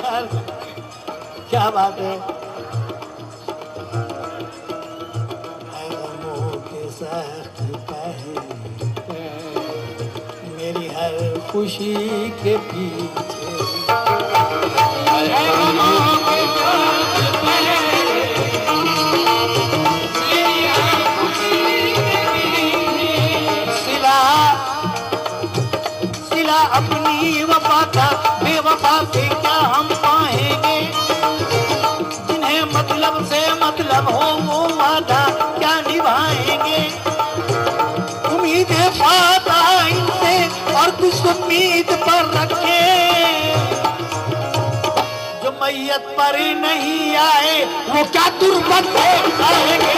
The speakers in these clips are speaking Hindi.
क्या बात है। मेरी हर खुशी के पीछे सिला अपनी वफा का, बेवफा से क्या हम पाएंगे। जिन्हें मतलब से मतलब हो वो वादा क्या निभाएंगे। उम्मीदें पाता इनसे और कुछ उम्मीद पर रखे, जो मैयत पर नहीं आए वो क्या दुर्बत आएंगे।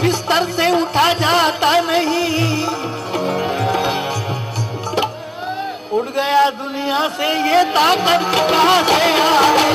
बिस्तर से उठा जाता नहीं, उड़ गया दुनिया से ये ताकत कहां से आ गई।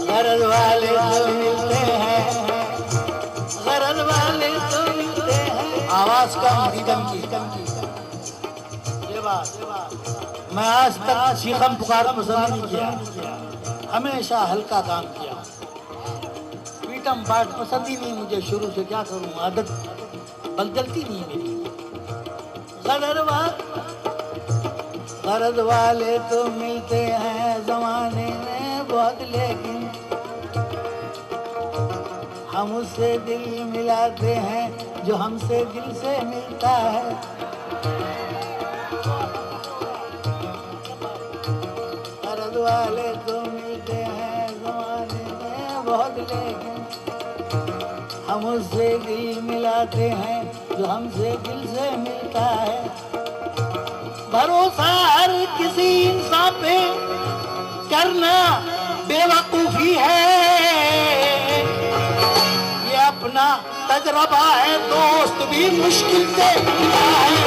गरज वाले तो मिलते हैं, गरज वाले तो मिलते हैं। आवाज कम रिदम की। ये बात मैं आज तक शीखम पुकार पसंद नहीं किया, हमेशा हल्का काम किया। पीटम पाठ पसंद ही नहीं मुझे शुरू से, क्या करूं आदत बदलती नहीं मेरी। गरज वाले तो मिलते हैं जमाने में बहुत, लेकिन हम उससे दिल मिलाते हैं जो हमसे दिल से मिलता है। गरज वाले तो मिलते हैं जमाने में बहुत, लेकिन हम उससे दिल मिलाते हैं जो हमसे दिल से मिलता है। भरोसा हर किसी इंसान पे करना बेवकूफी है, ये अपना तजरबा है, दोस्त भी मुश्किल से मिलता है।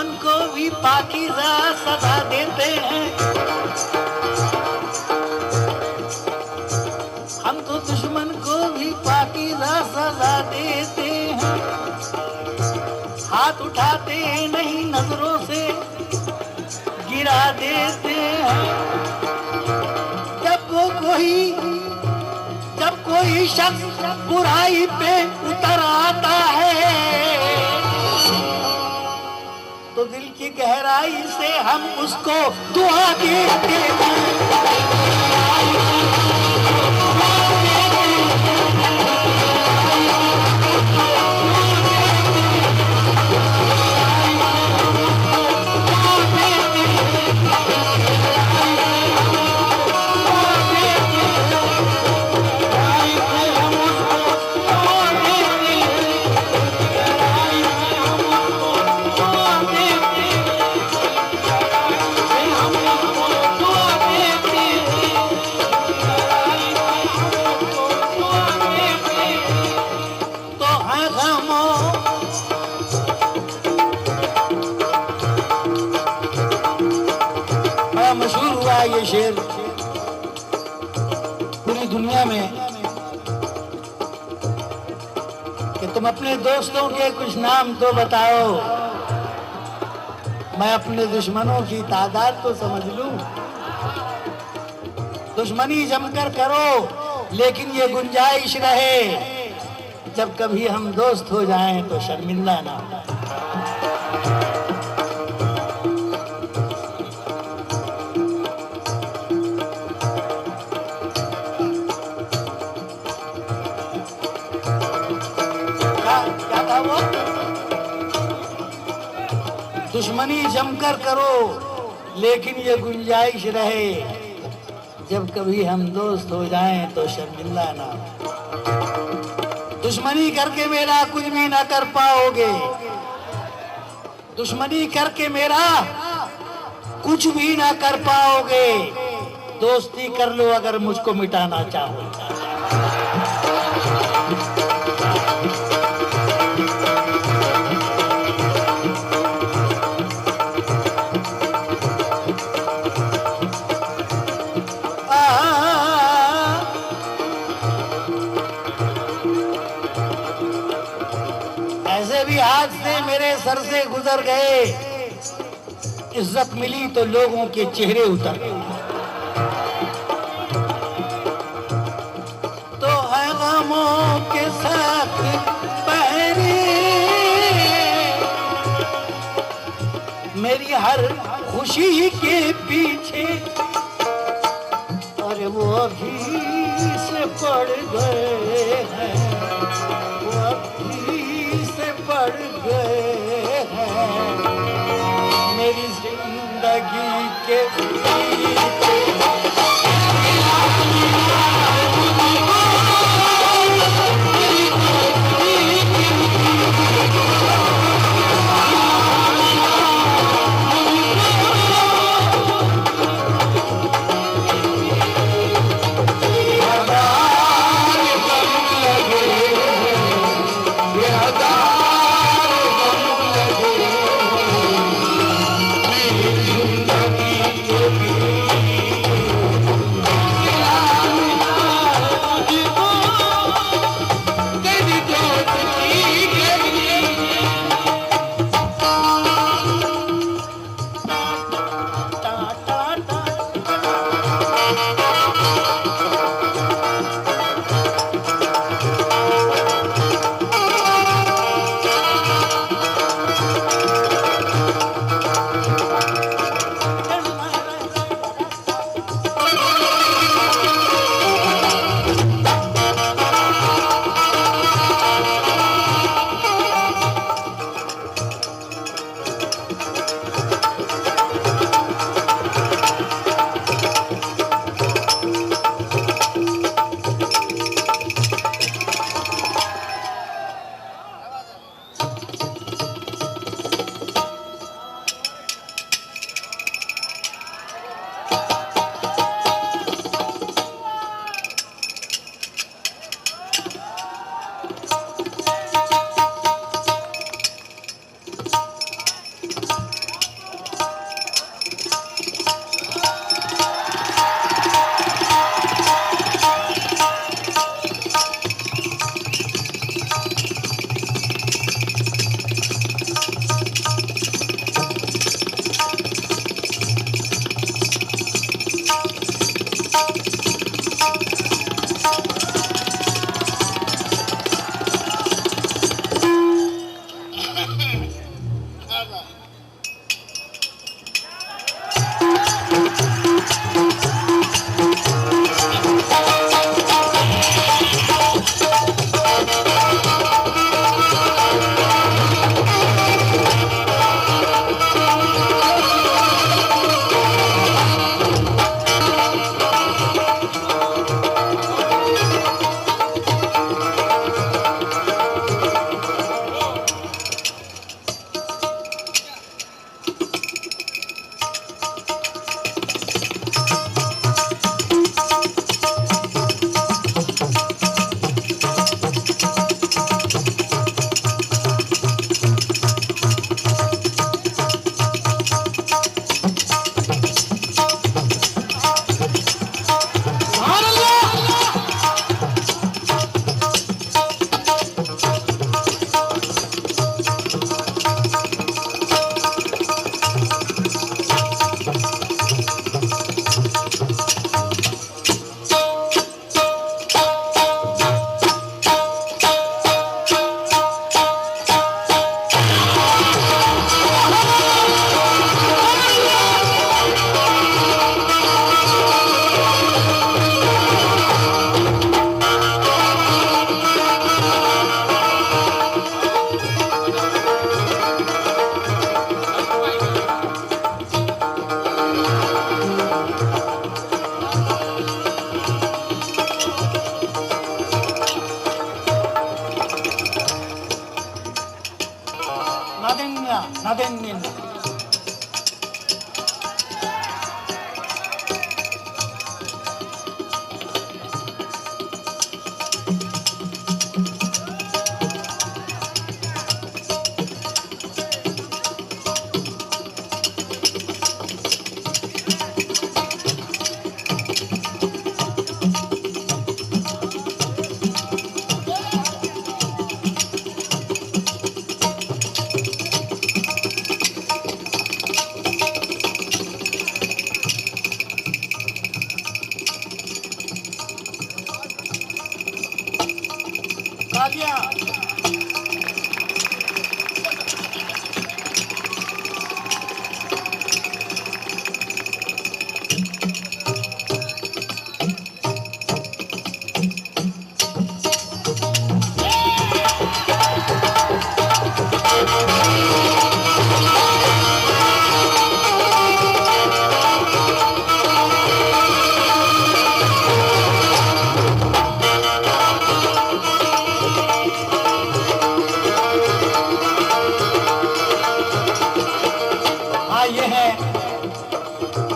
दुश्मन को भी पाकीज़ा सजा देते हैं। हम तो दुश्मन को भी पाकीज़ा सजा देते हैं। हाथ उठाते नहीं, नजरों से गिरा देते हैं। जब कोई शख्स बुराई पे उतर आता है तो दिल की गहराई से हम उसको दुआ देते हैं। मशहूर हुआ ये शेर पूरी दुनिया में कि तुम अपने दोस्तों के कुछ नाम तो बताओ, मैं अपने दुश्मनों की तादाद तो समझ लूं। दुश्मनी जमकर करो लेकिन ये गुंजाइश रहे, जब कभी हम दोस्त हो जाएं तो शर्मिंदा ना हो। दुश्मनी जमकर करो लेकिन ये गुंजाइश रहे, जब कभी हम दोस्त हो जाएं तो शर्मिंदा ना हो। दुश्मनी करके मेरा कुछ भी ना कर पाओगे, दुश्मनी करके मेरा कुछ भी ना कर पाओगे। दोस्ती कर लो अगर मुझको मिटाना चाहो। ऐसे भी हादसे मेरे सर से गुजर गए, इज्जत मिली तो लोगों के चेहरे उतर गए। तो है गमों के साथ पहरे मेरी हर खुशी के पीछे, अरे वो अभी से पड़ गए हैं, वो अभी से पड़ गए हैं मेरी जिंदगी के पीछे। Thank you.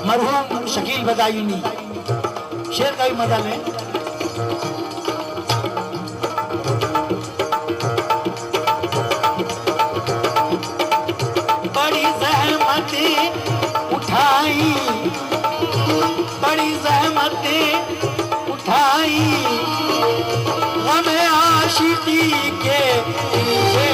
मरहूम शकील बदायूनी, शेर का भी मजा लें। बड़ी ज़हमतें उठाई, बड़ी ज़हमतें उठाई, गम आशिकी के पीछे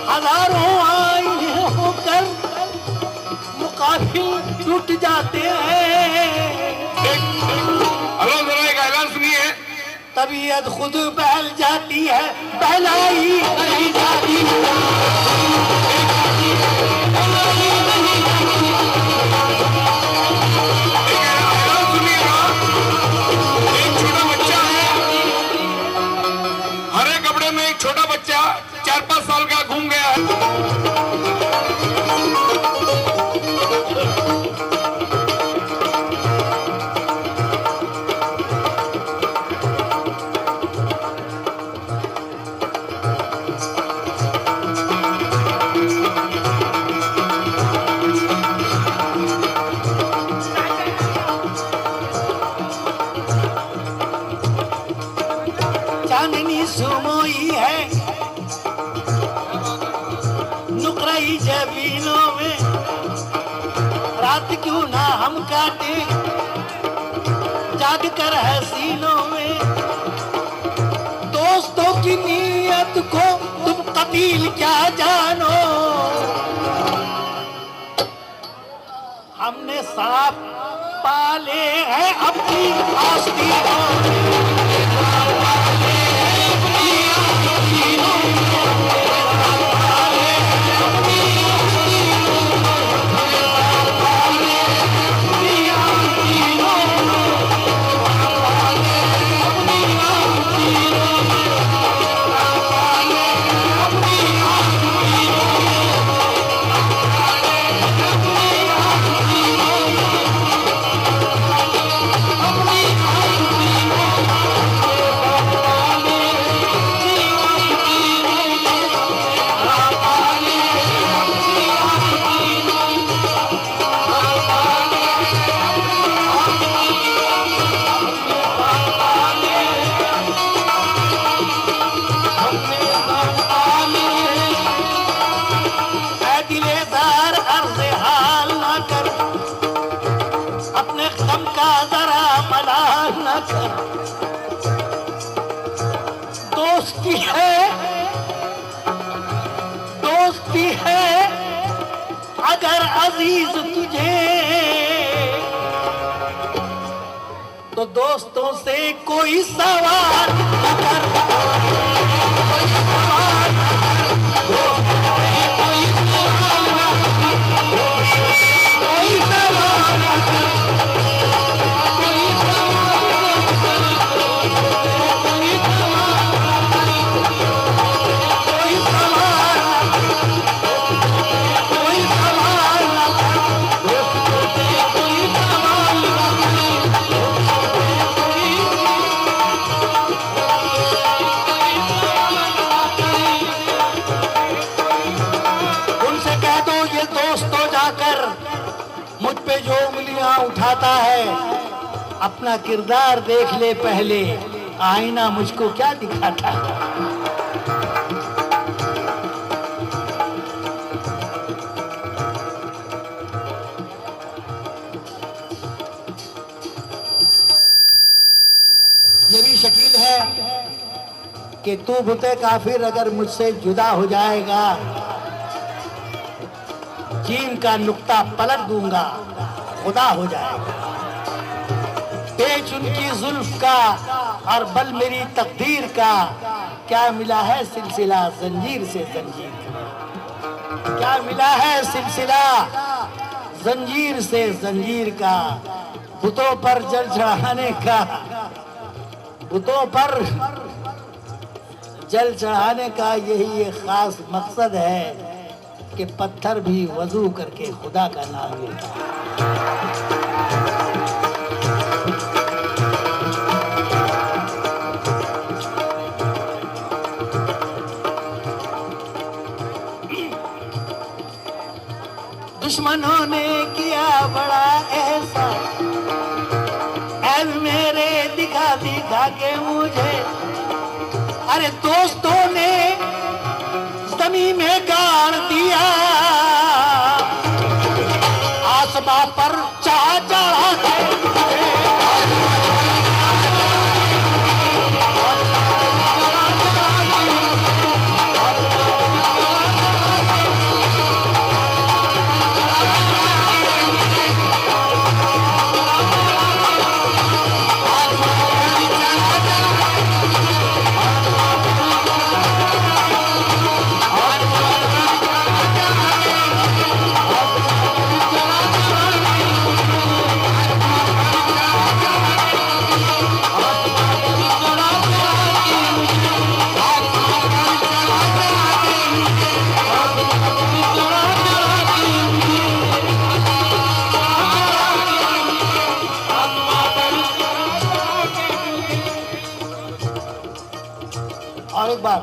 हजारों आईने होकर मुकाफिल टूट जाते हैं। हेलो, जरा एक ऐलान सुनिए। तबीयत खुद बहल जाती है, बहलाई नहीं जाती। छोटा बच्चा 4-5 साल का घूम गया है। चांदनी सुमोई है नुकराई जबीनों में, रात क्यों ना हम काटे जाग कर हसीनों में। दोस्तों की नीयत को तुम कतील क्या जानो, हमने सांप पाले हैं अपनी आस्तीनों में। दोस्ती है, दोस्ती है अगर अजीज तुझे, तो दोस्तों से कोई सवाल न कर, कोई सवाल न कर, कोई सवाल न कर, कोई सवाल न कर। मुझ पे जो उंगलियां उठाता है, अपना किरदार देख ले पहले, आईना मुझको क्या दिखाता है। ये भी शकील है, कि तू बुते काफिर अगर मुझसे जुदा हो जाएगा, जीन का नुक्ता पलट दूंगा, खुदा हो जाएगा। पेच उनकी जुल्फ का और बल मेरी तकदीर का, क्या मिला है सिलसिला जंजीर से जंजीर का, क्या मिला है सिलसिला जंजीर से जंजीर का। बुतों पर जल चढ़ाने का, बुतों पर जल चढ़ाने का यही एक खास मकसद है कि पत्थर भी वजू करके खुदा का नाम लेता है। दुश्मनों ने किया बड़ा ऐसा, ऐब मेरे दिखा दिखा के मुझे। अरे दोस्तों ने ज़मीन में गाड़ दिया, आसमां पर चढ़ा चढ़ा के और एक बार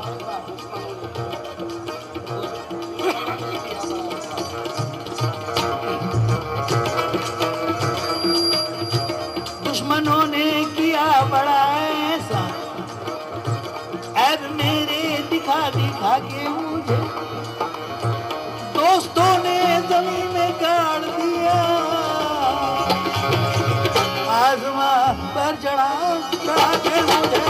दुश्मनों ने किया बड़ा ऐसा, ऐब मेरे दिखा दिखा के मुझे। दोस्तों ने जमीन में गाड़ दिया, आसमां पर चढ़ा चढ़ा के मुझे।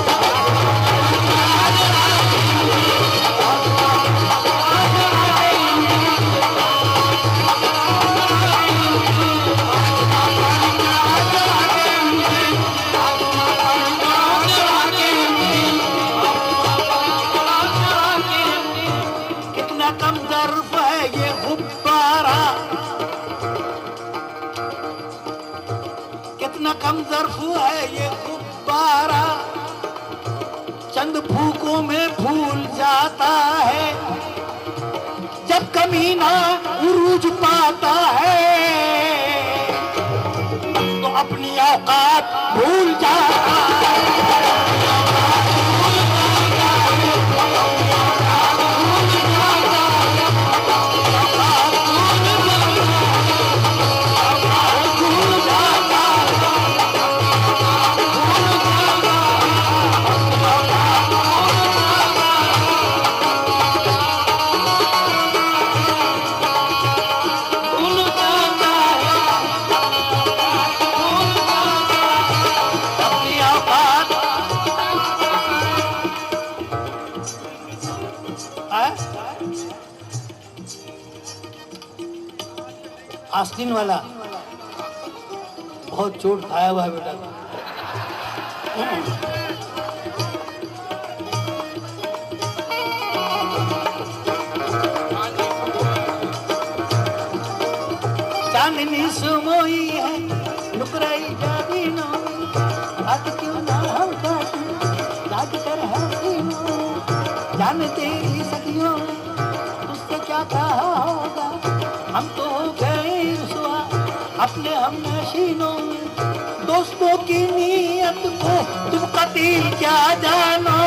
कितना कम ज़र्फ़ है ये गुब्बारा, कितना कम ज़र्फ़ है ये गुब्बारा, चंद फूकों में फूल जाता है। जब कमीना उरूज पाता है तो अपनी औकात भूल जाता है। आस्तीन वाला बहुत चोट खाया हुआ है बेटा। चांदनी सुमोई है नुकराई जादी नो, आज क्यों ना हम काटू जाग कर हसीनो। जान तेरी सखियों तुझसे क्या कहा होगा, हम तो हो गए रुसवा अपने हम नशीनों में। दोस्तों की नीयत को तुम कतील क्या जानो,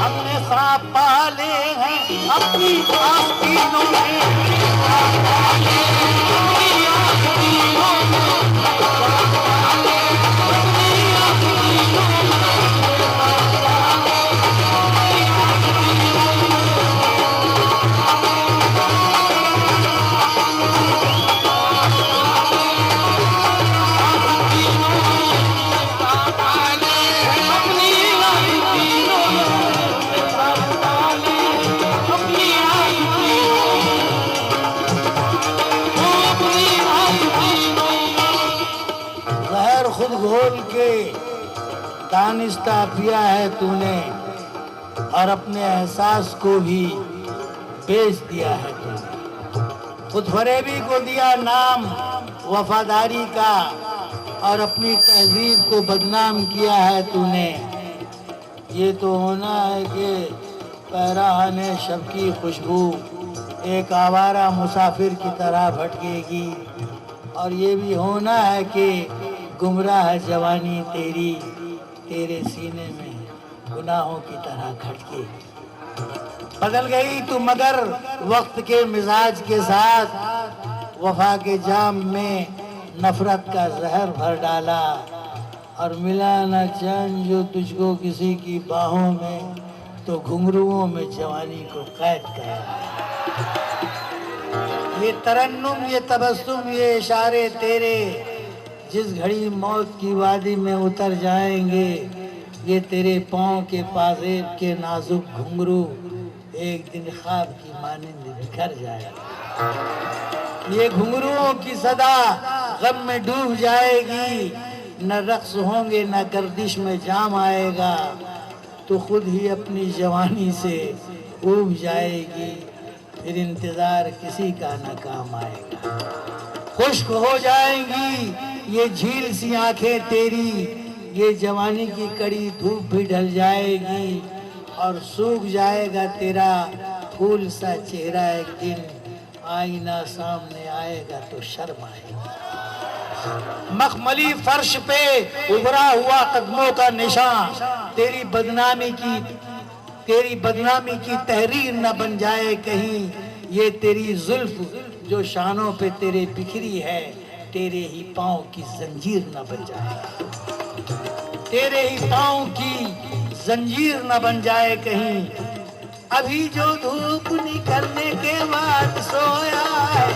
हमने ख्वाब पाले हैं अपनी आस्तीनों में। दानिस्ता पिया है तूने और अपने एहसास को भी बेच दिया है तूने। खुद फरेबी को दिया नाम वफादारी का और अपनी तहजीब को बदनाम किया है तूने। ये तो होना है कि पैराने शब की खुशबू एक आवारा मुसाफिर की तरह भटकेगी, और ये भी होना है कि गुमराह जवानी तेरी तेरे सीने में गुनाहों की तरह खटकेगी। बदल गई तू मगर वक्त के मिजाज के साथ, वफा के जाम में नफरत का जहर भर डाला, और मिला न चैन जो तुझको किसी की बाहों में, तो घुंघरुओं में जवानी को कैद कर। ये तरन्नुम, ये तबस्सुम, ये इशारे तेरे जिस घड़ी मौत की वादी में उतर जाएंगे, ये तेरे पाँव के पाजेब के नाजुक घुंघरू एक दिन ख्वाब की मानिंद बिखर जाएगा। ये घुंघरुओं की सदा गम में डूब जाएगी, न रक्स होंगे न गर्दिश में जाम आएगा, तो खुद ही अपनी जवानी से ऊब जाएगी, फिर इंतजार किसी का न काम आएगा। खुश्क हो जाएंगी ये झील सी आंखें तेरी, ये जवानी की कड़ी धूप भी ढल जाएगी, और सूख जाएगा तेरा फूल सा चेहरा एक दिन, आईना सामने आएगा तो शर्म आएगी। मखमली फर्श पे उभरा हुआ कदमों का निशान तेरी बदनामी की तहरीर न बन जाए कहीं, ये तेरी जुल्फ जो शानों पे तेरे बिखरी है, तेरे ही पाँव की जंजीर न बन जाए, तेरे ही पाँव की जंजीर न बन जाए कहीं। अभी जो धूप निकलने के बाद सोया है,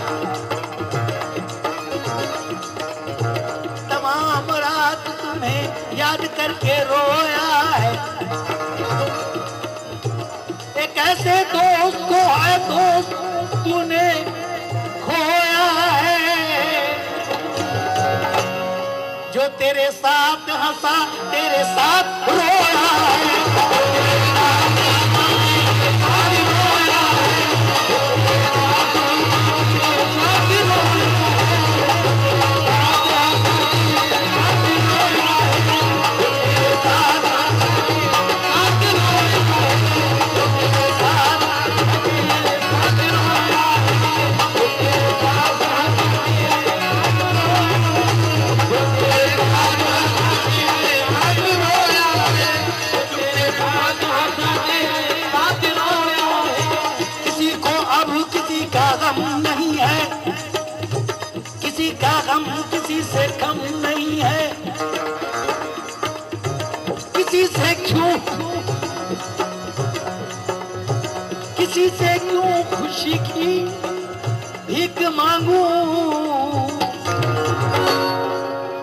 तमाम रात तुम्हें याद करके रोया है। एक ऐसे दोस्त को है दोस्त तूने खोया है, जो तेरे साथ हंसा तेरे साथ रोया है। किसी से कम नहीं है, किसी से क्यों खुशी की भीख मांगू,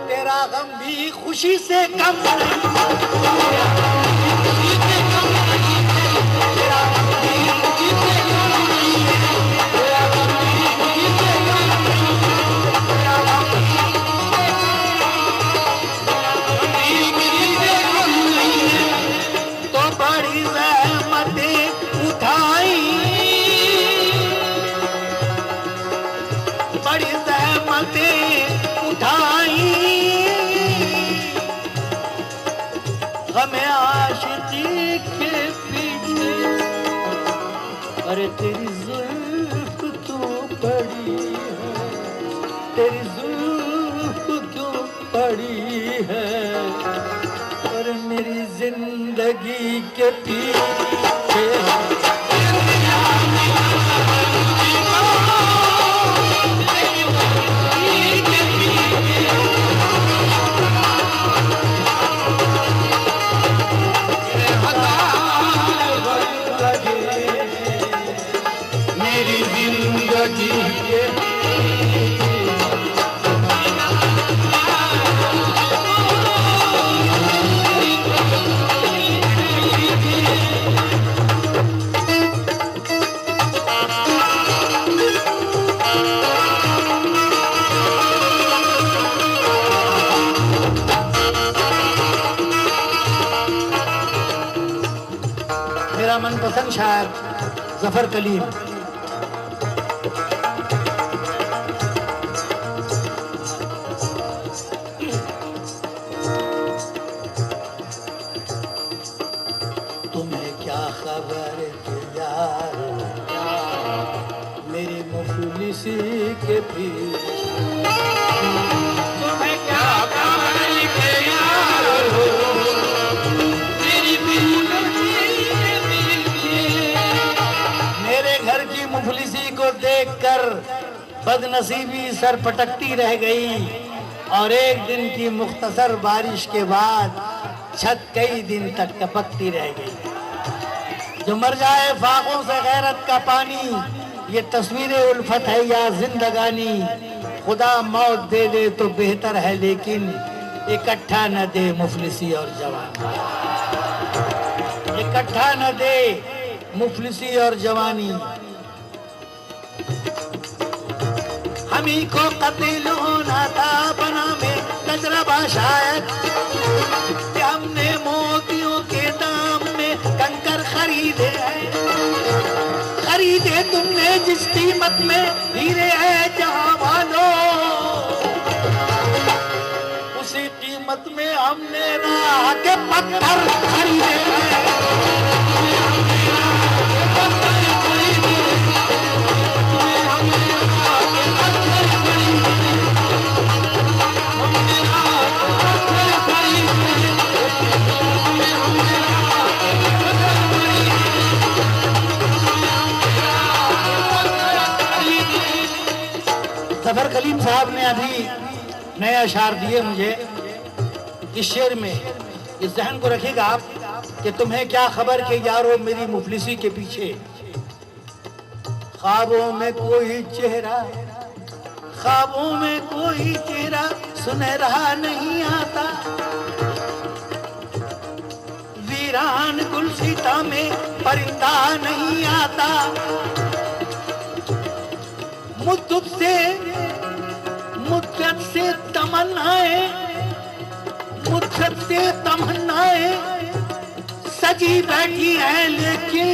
तेरा गम भी खुशी से कम नहीं। अरे तेरी जुल्फ क्यों पड़ी है, तेरी जुल्फ क्यों पड़ी है, और मेरी जिंदगी के पीछे मनपसंद शायर जफर कलीम। तुम्हें क्या खबर कि यार मेरी मुफलिसी के पीछे, तुम्हें क्या खबर के यार मेरी मुफलिसी के पीछे। मेरे घर की मुफलिसी को देखकर बदनसीबी सर पटकती रह गई और एक दिन की मुख्तसर बारिश के बाद छत कई दिन तक टपकती रह गई। जो मर जाए फाकों से गैरत का पानी, ये तस्वीर उल्फत है या जिंदगानी। खुदा मौत दे दे तो बेहतर है लेकिन इकट्ठा न दे मुफलिसी और जवानी, इकट्ठा न दे मुफलिसी और जवानी। हम ही को कत्ल होना था बना में तजरबा शायद कि हमने मोतियों के दाम में कंकर खरीदे हैं। खरीदे तुमने जिस कीमत में हीरे हैं जहां वालों, उसी कीमत में हमने राह के पत्थर खरीदे हैं। जफर कलीम साहब ने अभी नए अशार दिए मुझे। इस शेर में इस जहन को रखिएगा आप कि तुम्हें क्या खबर के यारो मेरी मुफलिसी के पीछे। ख्वाबों में कोई चेहरा, ख्वाबों में कोई चेहरा सुनहरा नहीं आता। वीरान गुलसिता में परिंदा नहीं आता। मुद्दत से तमन्नाएं, मुद्दत से तमन्नाएं सजी बैठी है लेकिन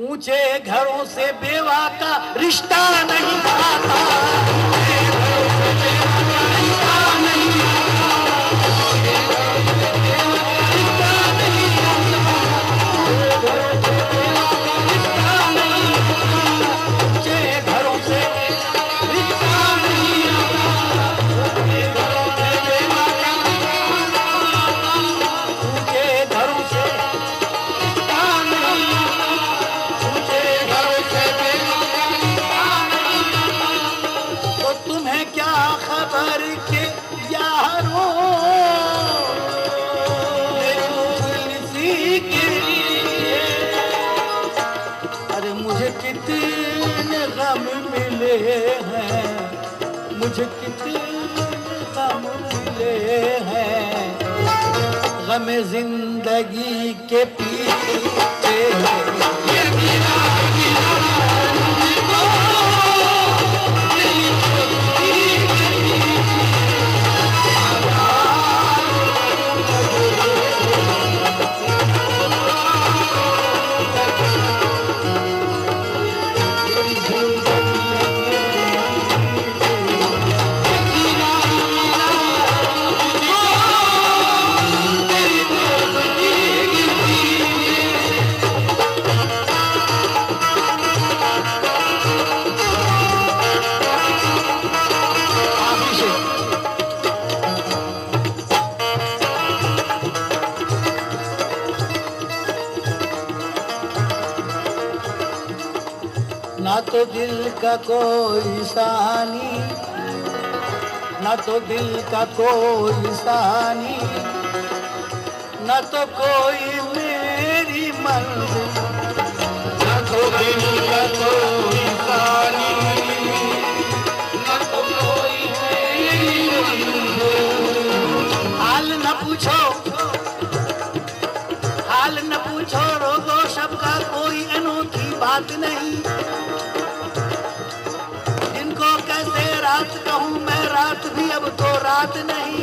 ऊंचे घरों से बेवा का रिश्ता नहीं आता। मुझे कितने गम मिले हैं, गम जिंदगी के पीछे। ना तो दिल का कोई सानी, ना तो दिल का कोई सानी, ना तो कोई मेरी मंजिल, ना तो दिल का कोई सानी, ना तो कोई मेरी मंजिल। हाल न पूछो, हाल न पूछो, रोज़ो शब का कोई अनोखी बात नहीं। रात कहूँ मैं रात भी अब तो रात नहीं।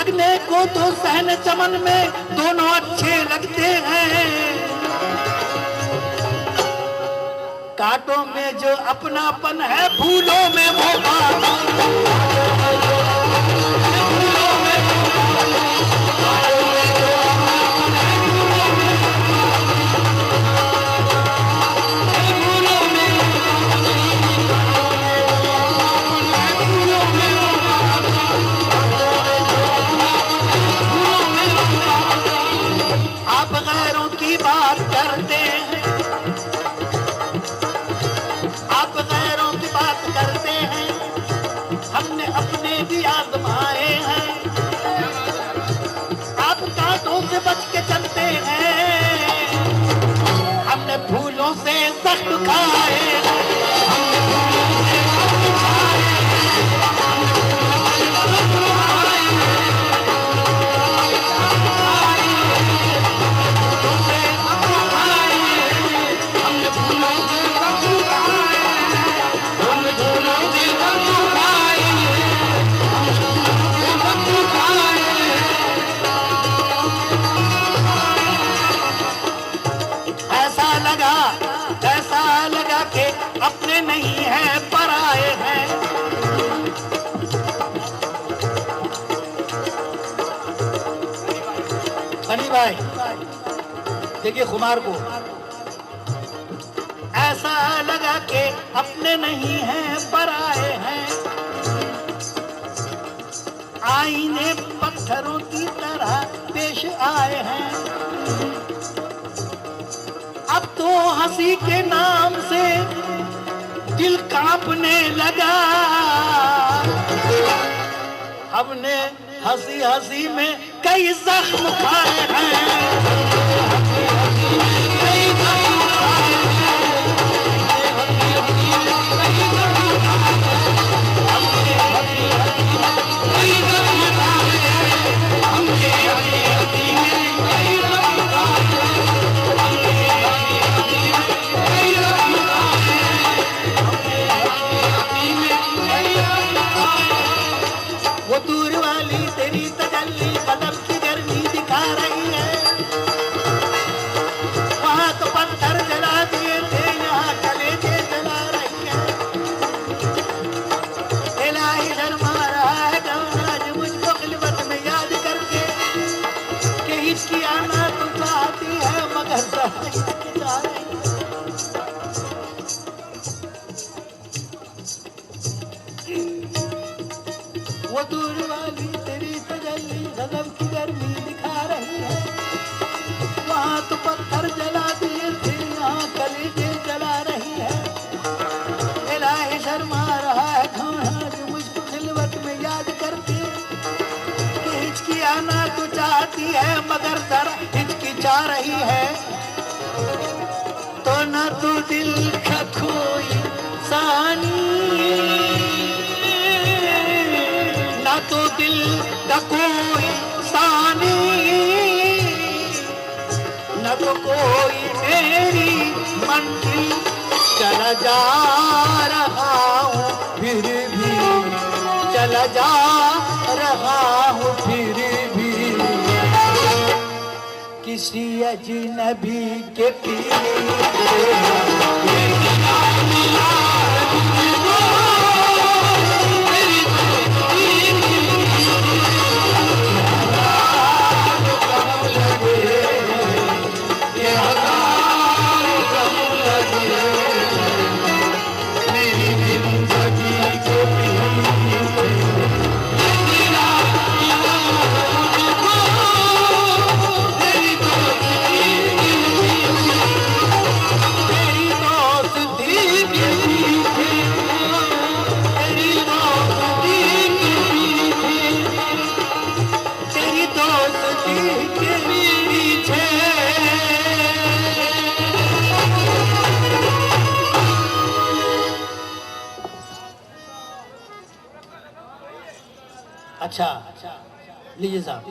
लगने को तो सहन चमन में दोनों अच्छे लगते हैं, कांटों में जो अपनापन है फूलों में वो आजमाए हैं, आप कांटों से बच के चलते हैं, हमने फूलों से सख्त खाए हैं। ऐसा लगा के अपने नहीं हैं पराए हैं। बनी भाई देखिए खुमार को, ऐसा लगा के अपने नहीं हैं पराए हैं, आईने पत्थरों की तरह पेश आए हैं। अब तो हंसी के नाम से दिल कांपने लगा, हमने हंसी हंसी में कई जख्म खाए हैं। वो दूर वाली तेरी तजल्ली कदम की गर्मी दिखा रही है, वहां तो पत्थर जला दिए थे, यहाँ कलेजे जला रही है। इलाही शर्मा रहा है आज मुझको खिलवत में याद करके, कि इसकी आना तो चाहती है मगर जा रही है। वो दूर वाली तेरी तजल्ली गजब की गर्मी दिखा रही है, वहां तो पत्थर जला दिए थे, यहाँ कलेजे जला रही है। इलाही शर्मा रहा है आज मुझको खिलवत में याद करके, कि हिचकी आना तो चाहती है मगर जरा हिचकिचा रही है। तो न तू दिल का कोई सानी, ना तो दिल का कोई सानी, न तो कोई मेरी मंजिल, चला जा रहा हूँ फिर भी, चला जा रहा हूँ फिर भी, किसी अजनबी के पीछे। अच्छा लीजिए साहब।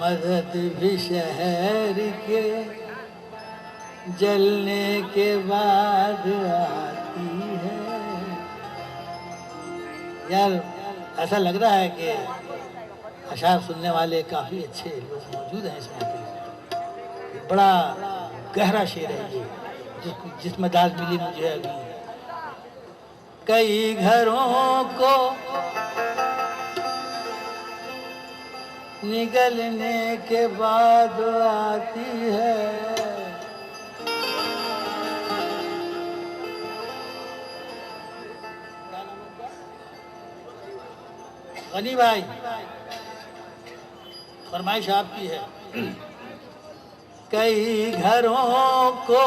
मदद भी शहर के जलने के बाद आती है। यार ऐसा लग रहा है कि अशार सुनने वाले काफी अच्छे लोग मौजूद हैं इसमें। बड़ा गहरा शेर है ये, जिसमें दाद मिली मुझे अभी। कई घरों को निगलने के बाद आती है। गनी भाई, फरमाइश आपकी है। कई घरों को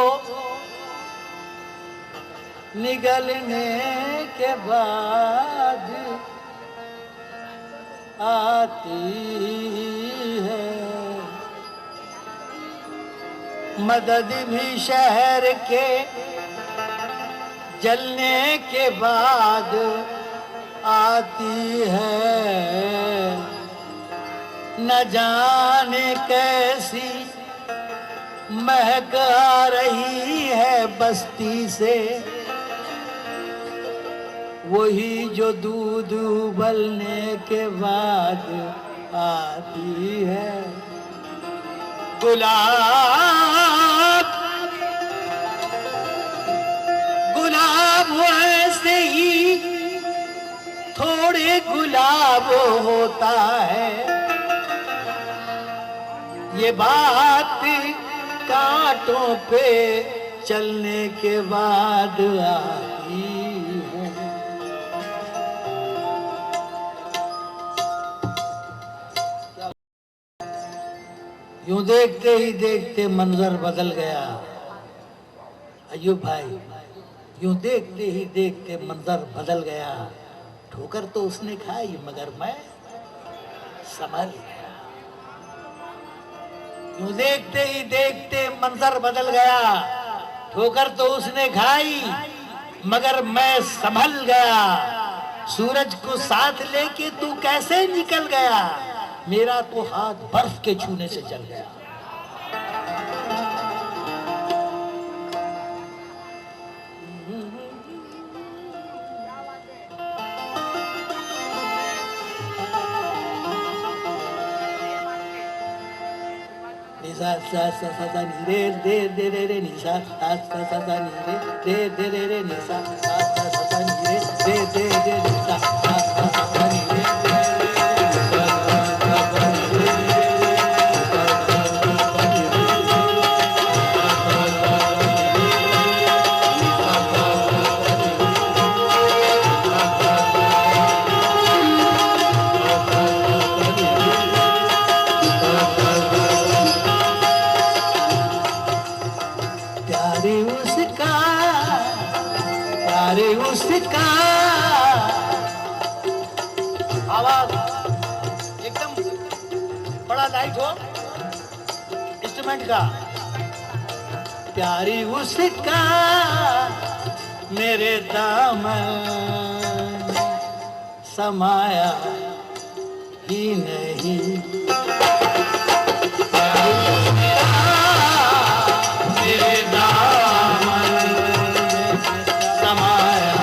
निगलने के बाद आती है। मदद भी शहर के जलने के बाद आती है। न जाने कैसी महक आ रही है बस्ती से, वही जो दूध उबलने के बाद आती है। गुलाब गुलाब ऐसे ही थोड़े गुलाब होता है। ये बात कांटों पे चलने के बाद आती है। यूं देखते ही देखते मंजर बदल गया। अय्यूब भाई, यूं देखते ही देखते मंजर बदल गया। ठोकर तो उसने खाई मगर मैं संभल गया। यूं देखते ही देखते मंजर बदल गया। ठोकर तो उसने खाई मगर मैं संभल गया। सूरज को साथ लेके तू कैसे निकल गया? मेरा तो हाथ बर्फ के छूने से जल गया। सा सा सा सा सा नी रे रे रे रे रे नी सा सा सा सा सा नी रे रे रे रे रे नी सा सा सा सा सा नी रे रे रे रे नी सा सा सा सा सा नी रे रे रे उसका आवाज एकदम बड़ा लाइट हो इंस्ट्रूमेंट का। प्यारी उसका मेरे दामन समाया ही नहीं। मेरे दामन समाया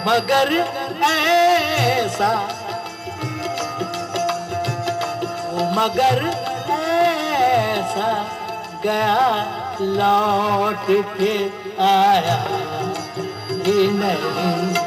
मगर ऐसा, वो मगर ऐसा गया लौट के आया ही नहीं।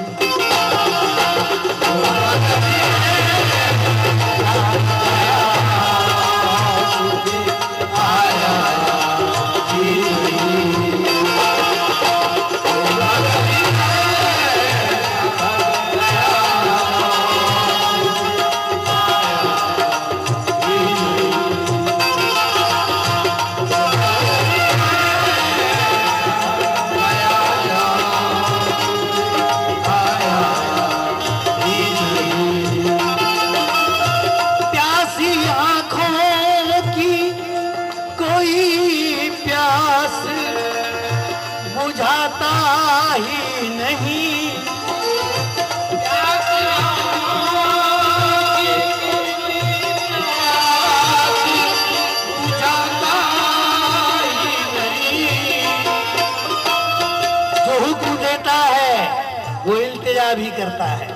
ही नहीं। जो हुक्म देता है वो इल्तिजा भी करता है,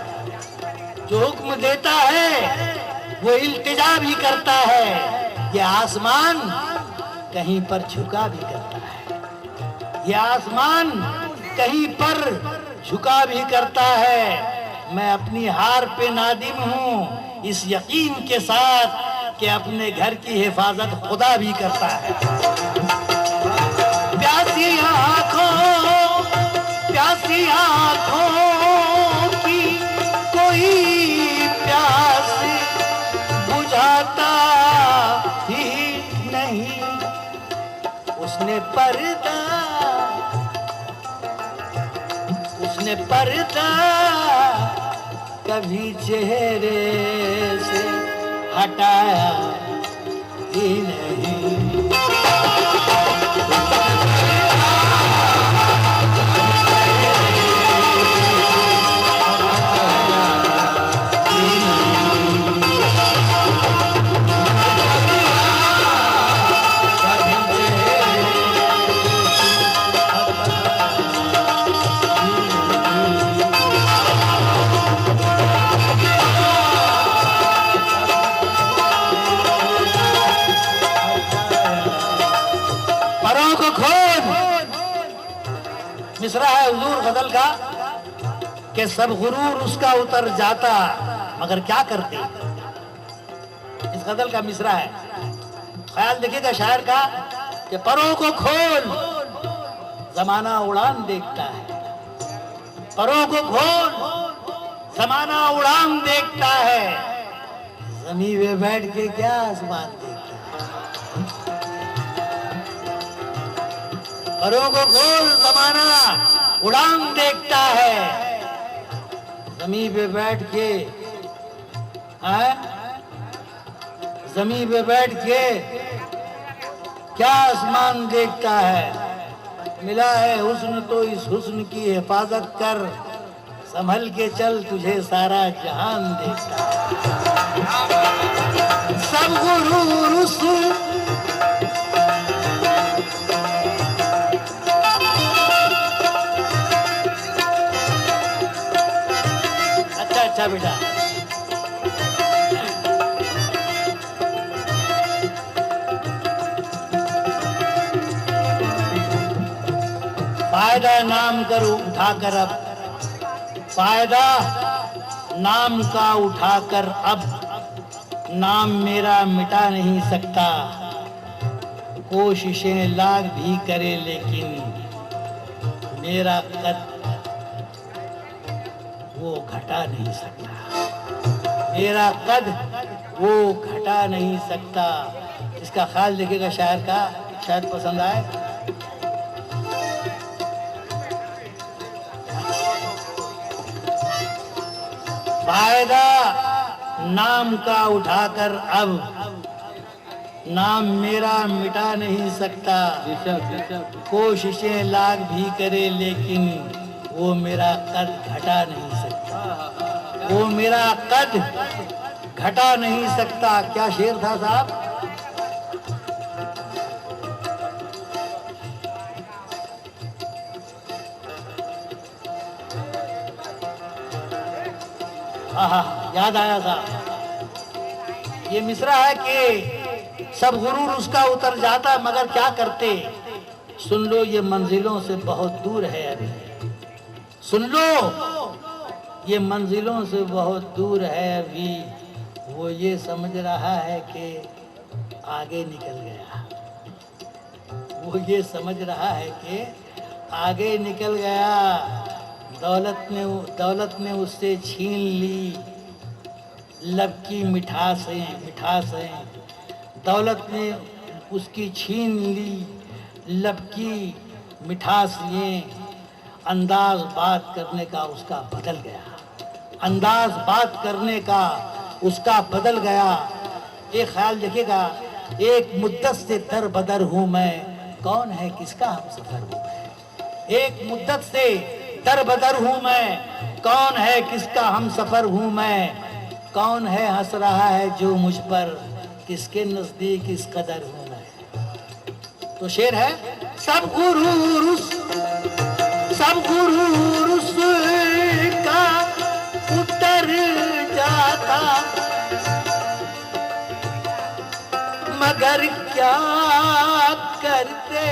जो हुक्म देता है वो इल्तिजा भी करता है। ये आसमान कहीं पर झुका भी करता है, ये आसमान कहीं पर झुका भी करता है। मैं अपनी हार पे नादिम हूँ इस यकीन के साथ कि अपने घर की हिफाजत खुदा भी करता है। प्यासी आँखों की कोई प्यास बुझाता ही नहीं। उसने पर्दा कभी चेहरे से हटाया ही नहीं। मिसरा है हुजूर गजल का कि सब गुरूर उसका उतर जाता मगर क्या करते। इस गजल का मिसरा है, ख्याल देखिएगा शायर का कि परों को खोल जमाना उड़ान देखता है, परों को खोल जमाना उड़ान देखता है। जमीन पे बैठ के क्या आसमान देखता है। परों को खोल जमाना उड़ान देखता है। जमीन पे बैठ के जमीन पे बैठ के क्या आसमान देखता है। मिला है हुस्न तो इस हुस्न की हिफाजत कर, संभल के चल तुझे सारा जहान देखता है। सब गुरूर उस अच्छा बेटा फायदा नाम कर उठाकर अब, फायदा नाम का उठाकर अब, नाम मेरा मिटा नहीं सकता। कोशिशें लाख भी करे लेकिन मेरा कद वो घटा नहीं सकता, मेरा कद वो घटा नहीं सकता। इसका ख्याल देखिएगा शायर का, शायद पसंद आए। फायदा नाम का उठाकर अब, नाम मेरा मिटा नहीं सकता। कोशिशें लाख भी करे लेकिन वो मेरा कद घटा नहीं सकता, वो मेरा कद घटा नहीं सकता। क्या शेर था साहब? याद आया साहब। ये मिसरा है कि सब गुरूर उसका उतर जाता मगर क्या करते। सुन लो ये मंजिलों से बहुत दूर है अभी, सुन लो ये मंजिलों से बहुत दूर है अभी। वो ये समझ रहा है कि आगे निकल गया, वो ये समझ रहा है कि आगे निकल गया। दौलत ने उससे छीन ली लब की मिठासें, दौलत ने उसकी छीन ली लब की मिठासें। अंदाज बात करने का उसका बदल गया, अंदाज बात करने का उसका बदल गया। एक ख्याल देखिएगा, एक मुद्दत से दर बदर हूँ मैं, कौन है किसका हम सफर हूँ मैं। एक मुद्दत से दर बदर हूं मैं, कौन है किसका हम सफर हूं मैं, कौन है हंस रहा है जो मुझ पर, किसके नजदीक इस कदर हूं मैं। तो शेर है, सब गुरूर का उतर जाता, मगर क्या करते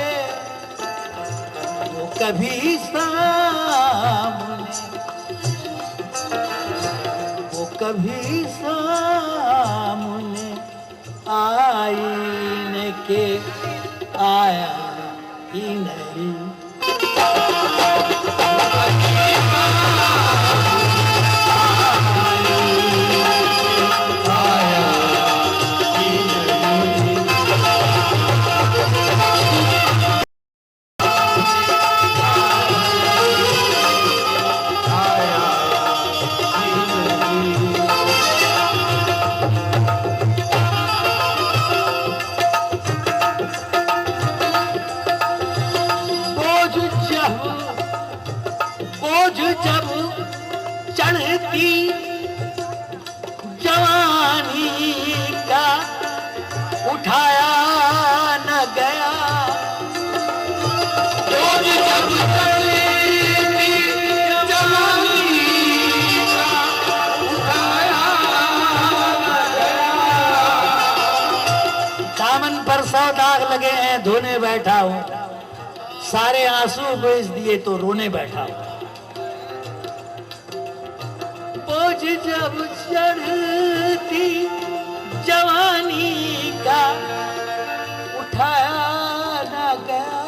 वो कभी सामने, वो कभी सामने आईने के आया ही नहीं। जब चढ़ती जवानी का उठाया न गया, बोझ जब चढ़ती जवानी का उठाया न गया। दामन पर 100 दाग लगे हैं, धोने बैठा हूं, सारे आंसू बेच दिए तो रोने बैठा हूं। बोझ जब चढ़ती जवानी का उठाया न गया,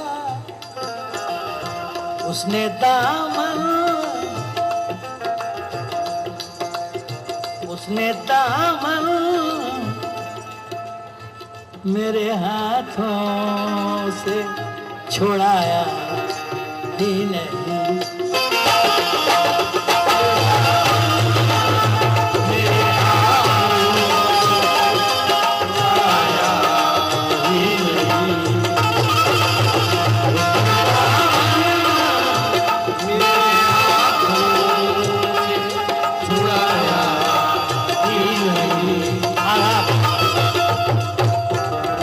उसने दामन मेरे हाथों से छुड़ाया ही नहीं।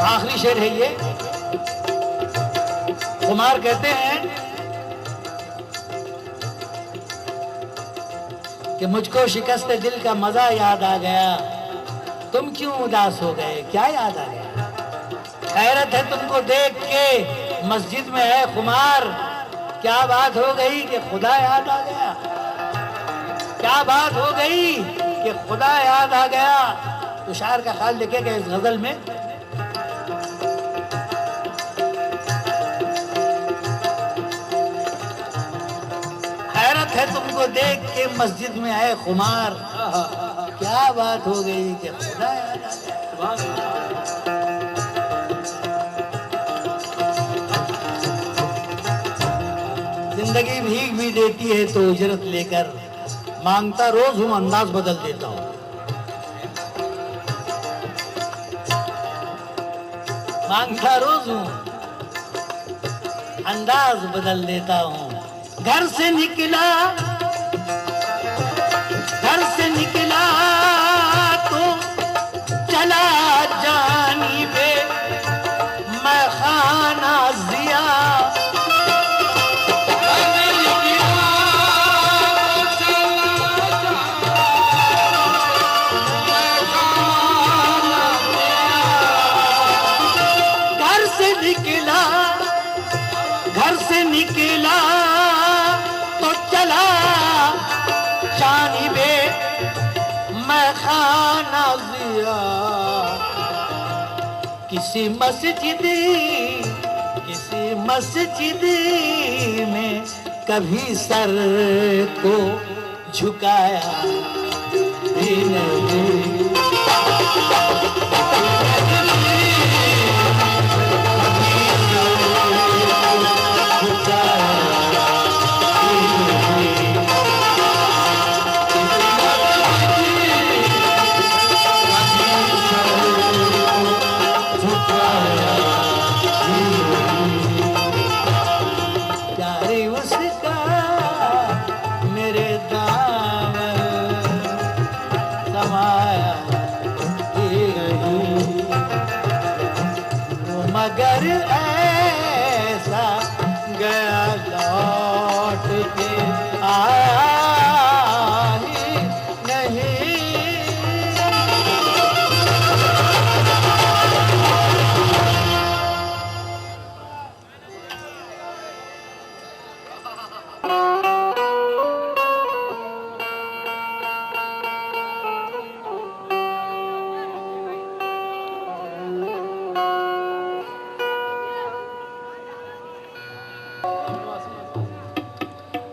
आखिरी शेर है ये। कुमार कहते हैं कि मुझको शिकस्त दिल का मजा याद आ गया, तुम क्यों उदास हो गए, क्या याद आ गया। हैरत है तुमको देख के मस्जिद में है खुमार, क्या बात हो गई कि खुदा याद आ गया, क्या बात हो गई कि खुदा याद आ गया। तो शायर का ख्याल लिखेगा इस गजल में, हैरत है तुमको देख के मस्जिद में आए खुमार, क्या बात हो गई कि खुदा याद आ गया। जिंदगी भीग भी देती है तो उजरत लेकर, मांगता रोज हूं अंदाज बदल देता हूं। मांगता रोज हूं अंदाज बदल देता हूं। घर से निकला तो चला जानिबे मैं खाना जिया, घर से निकला तो चला जानिबे मैं खाना जिया। किसी मस्जिद में कभी सर को झुकाया ही नहीं। प्यारे आई नहीं।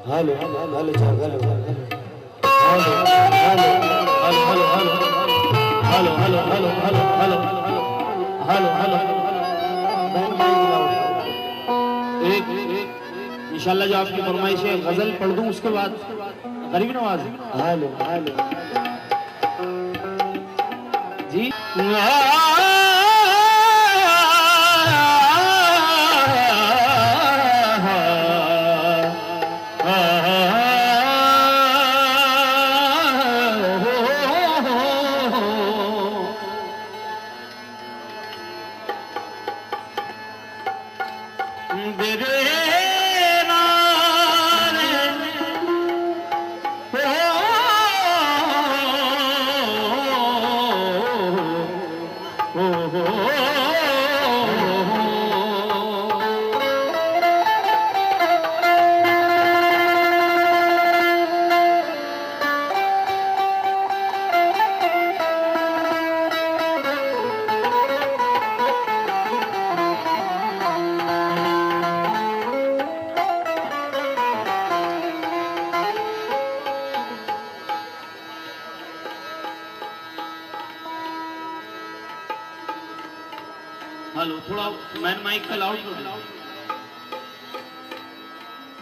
Hello hello hello hello hello hello hello hello hello hello hello hello hello एक इंशाल्लाह जो आपकी फरमाइश है गजल पढ़ दूं उसके बाद गरीब नवाज। हेलो हेलो जी हेलो थोड़ा मैन माइक का लाउड कर दो।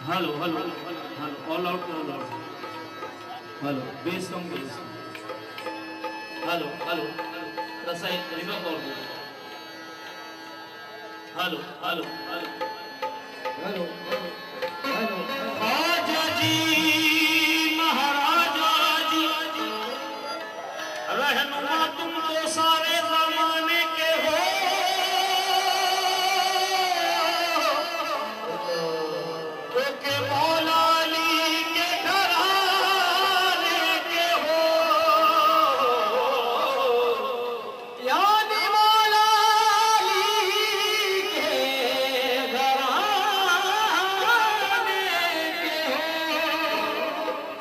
Hello hello hello all out करो लाउड। हेलो बेस कम बेस। हेलो हेलो रसा एक रिवर्ब और दो। Hello hello hello hello hello आजा जी महाराजा जी रहनुमा तुम तो सारे जमाने के हो। के मौला अली के घराने के हो। यानी मौला अली के घराने के हो।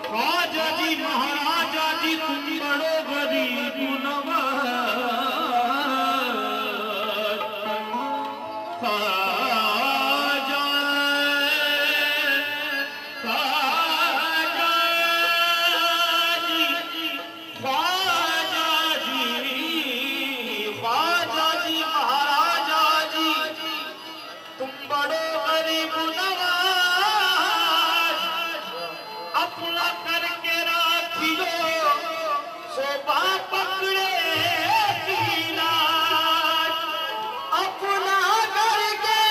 ख्वाजा जी महाराजा जी तुम बड़ो गरीब नवाज। ख्वाजा ख्वाजा जी ख्वाजा जी महाराजा जी तुम बड़ो गरीब नवाज। अपना करके राखियो शोभा पकड़े की लाज। अपना करके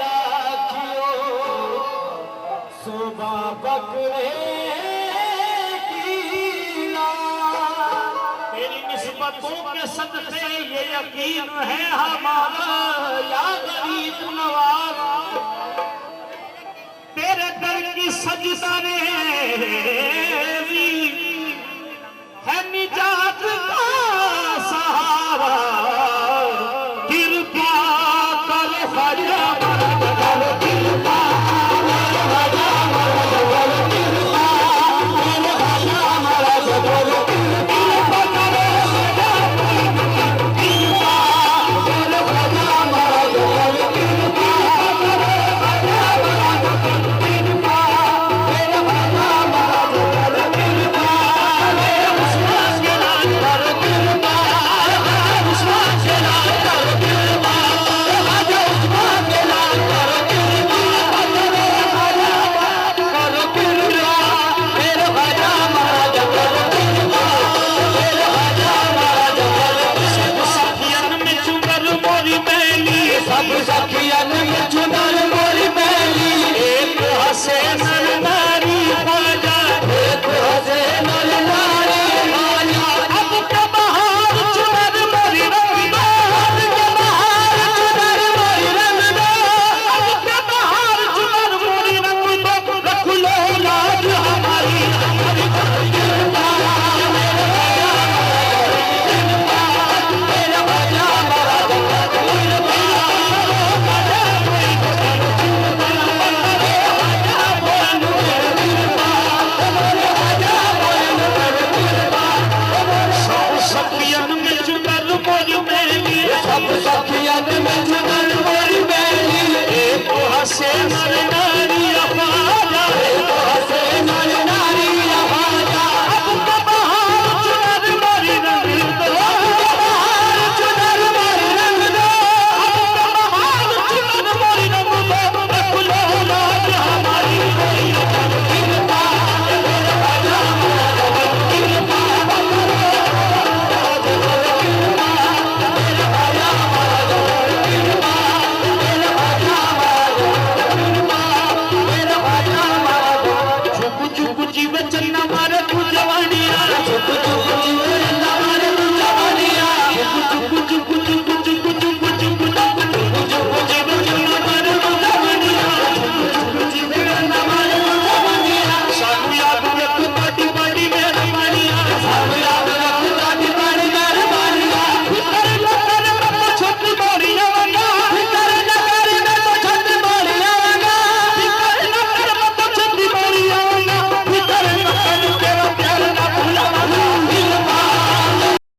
राखियो शोभा पकड़े की लाज। तेरी निस्बतों के सदक़े ये यकीन है हमारा या गरीब नवाज।